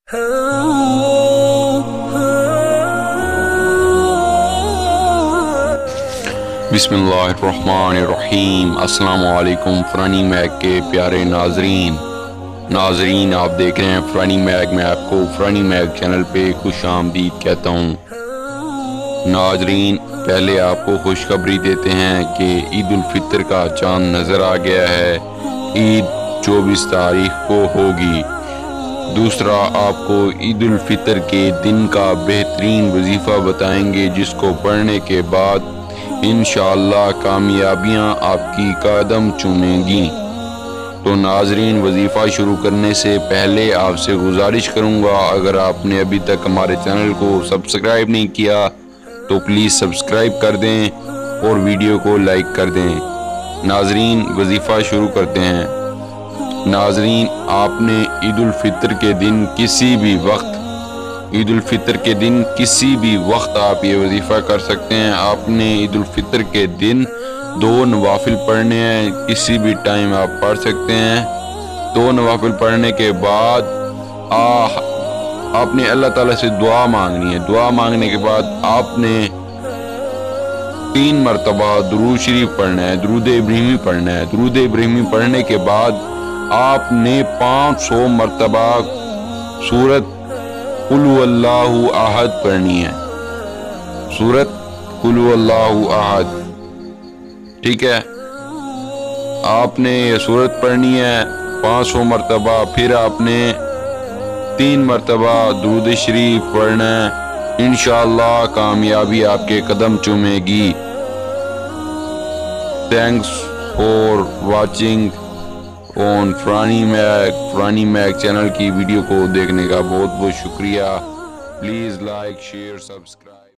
बिस्मिल्लाहिर्रहमानिर्रहीम। अस्सलाम वालेकुम फ़रानी मैग के प्यारे नाजरीन, आप देख रहे हैं फ़रानी मैग। मैं आपको फ़रानी मैग चैनल पे खुश आमदीद कहता हूँ। नाजरीन, पहले आपको खुशखबरी देते हैं कि ईद उल फितर का चांद नज़र आ गया है। ईद 24 तारीख को होगी। दूसरा, आपको ईद उल फितर के दिन का बेहतरीन वजीफ़ा बताएंगे, जिसको पढ़ने के बाद इंशाअल्लाह कामयाबियाँ आपकी कदम चूमेंगी। तो नाजरीन, वजीफ़ा शुरू करने से पहले आपसे गुजारिश करूँगा, अगर आपने अभी तक हमारे चैनल को सब्सक्राइब नहीं किया तो प्लीज़ सब्सक्राइब कर दें और वीडियो को लाइक कर दें। नाजरीन, वजीफ़ा शुरू करते हैं। नाजरीन, आपने ईद उल फितर के दिन किसी भी वक्त आप ये वजीफ़ा कर सकते हैं। आपने ईद उल फितर के दिन 2 नवाफिल पढ़ने हैं, किसी भी टाइम आप पढ़ सकते हैं। 2 नवाफिल पढ़ने के बाद आपने अल्लाह ताला से दुआ मांगनी है। दुआ मांगने के बाद आपने 3 मरतबा दुरूद शरीफ पढ़ना है, दुरूद इब्राहिमी पढ़ना है। दुरूद इब्राहिमी पढ़ने के बाद आपने 500 मरतबा सूरत कुल हुवल्लाहु अहद पढ़नी है। सूरत कुल हुवल्लाहु अहद, ठीक है। आपने ये सूरत पढ़नी है 500 मरतबा। फिर आपने 3 मरतबा दुरूद शरीफ पढ़ना है। इंशाअल्लाह कामयाबी आपके कदम चूमेगी। Thanks for watching on Farani mag channel की वीडियो को देखने का बहुत बहुत शुक्रिया। Please like, share, subscribe.